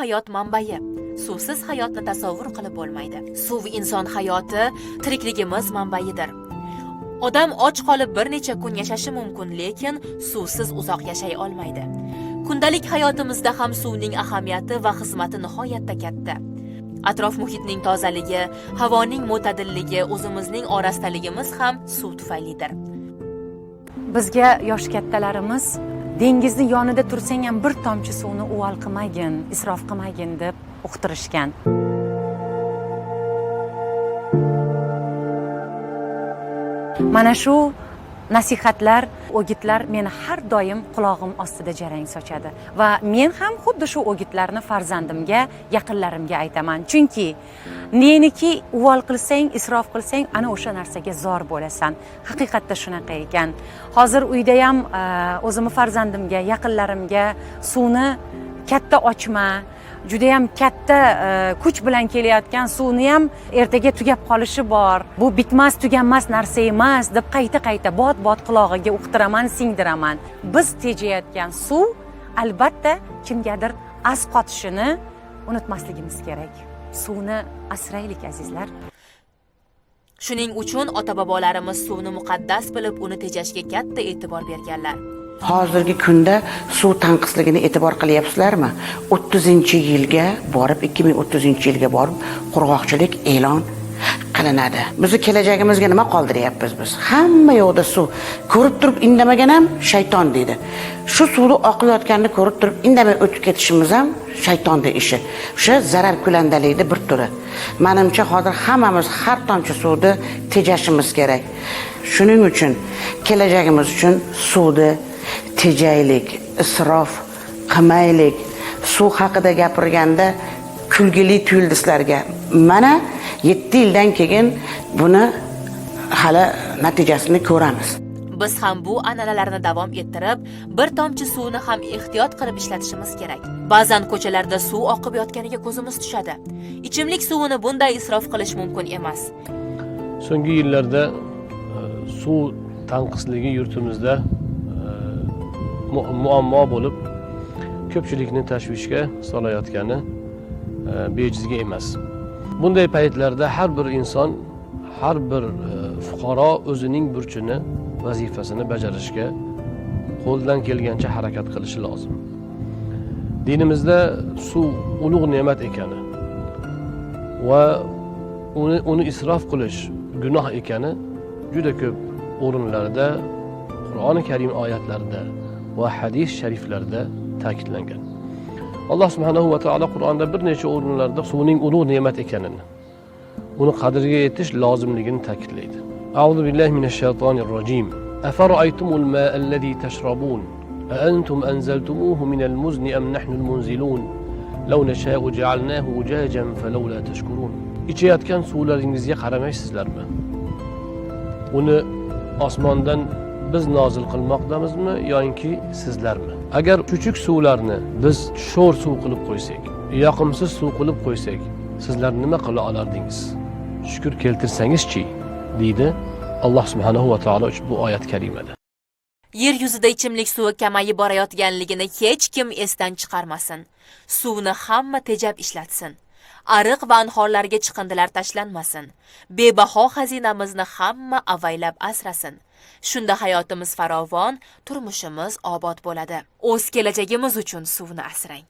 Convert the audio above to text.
hayot manbai. Suvsiz hayotni tasavvur qilib bo'lmaydi. Suv inson hayoti, tirikligimiz manbaidir. Odam och qolib bir necha kun yashashi mumkin, lekin suvsiz uzoq yashay olmaydi. Kundalik hayotimizda ham suvning ahamiyati va xizmati nihoyatda katta. Atrof muhitning tozaligi, havoning mo'tadilligi, o'zimizning orastaligimiz ham suv tufaylidir. Bizga yosh kattalarimiz dengizni yonida tursang ham bir tomchi suvni uval qilmagin, isrof qilmagin deb uqtirishgan. Mana shu nasihatlar, o'gitlar meni har doim quloqim ostida jarang sochadi va men ham xuddi shu o'gitlarni farzandimga, yaqinlarimga aytaman. Chunki neniki uval qilsang, isrof qilsang, ana o'sha narsaga zor bo'lasan. Haqiqatda shunaqa ekan. Hozir uyda ham o'zimni farzandimga, yaqinlarimga suvni katta ochma, juda ham katta kuch bilan kelayotgan suvni ham ertaga tugab qolishi bor. Bu bitmas, tuganmas narsa emas deb qayta bot qulog'iga uqtiraman, singdiraman. Biz tejayotgan suv albatta kimgadir asqotishini unutmasligimiz kerak. Suvni asraylik azizlar. Shuning uchun ota-bobolarimiz suvni muqaddas bilib, uni tejashga katta e'tibor berganlar. Hozirgi kunda suv tanqisligini e'tibor qilyapsizlarmi? 30-yilga borib, 2030-yilga borib qurg'oqchilik e'lon qilinadi. Bizni kelajagimizga nima qoldiryapmiz biz? Hamma yoqda suv. Ko'rib turib indamagan ham shayton deydi. Shu suvni oqayotganini ko'rib turib indamay o'tib ketishimiz ham shaytonning ishi. O'sha zarar ko'landalikning bir turi. Menimcha hozir hammamiz har tomchi suvni tejashimiz kerak. Shuning uchun kelajagimiz uchun suvni tejaylik, isrof qilmaylik. Suv haqida gapirganda kulgili tuyuldi sizlarga. Mana 7 yildan keyin buni hali natijasini ko'ramiz. Biz ham bu an'analarni davom ettirib, bir tomchi suvni ham ehtiyot qilib ishlatishimiz kerak. Ba'zan ko'chalarda suv oqib yotganiga ko'zimiz tushadi. Ichimlik suvini bunday isrof qilish mumkin emas. So'nggi yillarda suv tanqisligi yurtimizda muammo bo'lib, ko'pchilikni tashvishga solayotgani bejizga emas. Bunday paytlarda har bir inson, har bir fuqaro o'zining burchini, vazifasini bajarishga qo'ldan kelgancha harakat qilishi lozim. Dinimizda suv ulug' ne'mat ekani va uni isrof qilish gunoh ekani juda ko'p o'rinlarda, Qur'oni Karim oyatlarida va hadis shariflarda ta'kidlangan. Alloh subhanahu va taolo Qur'onda bir necha o'rinlarda suvning ulug' ne'mat ekanini, uni qadriga yetish lozimligini ta'kidlaydi. A'udhu billahi minash shaytonir rojim. Afara'aytumul ma'a alladhi tashrabun a antum anzaltumuhu minal muzni am nahnul munzilun law nasha'u ja'alnahu ujajan falawla tashkurun. Ichayotgan suvlaringizga qaramaysizlarmi? Uni osmondan biz nozil qilmoqdamizmi yoki sizlarmi? Agar chuchuk suvlarni biz sho'r suv qilib qo'ysak, yoqimsiz suv qilib qo'ysak, sizlar nima qila olardingiz? Shukr keltirsangiz-chi, deydi Alloh subhanahu va taolo bu oyat karimada. Yer yuzida ichimlik suvi kamayib borayotganligini hech kim esdan chiqarmasin. Suvni hamma tejab ishlatsin. Ariq va anhorlarga chiqindilar tashlanmasin. Bebaho xazinamizni hamma avaylab asrasin. Shunda hayotimiz farovon, turmushimiz obod bo'ladi. O'z kelajagimiz uchun suvni asrang.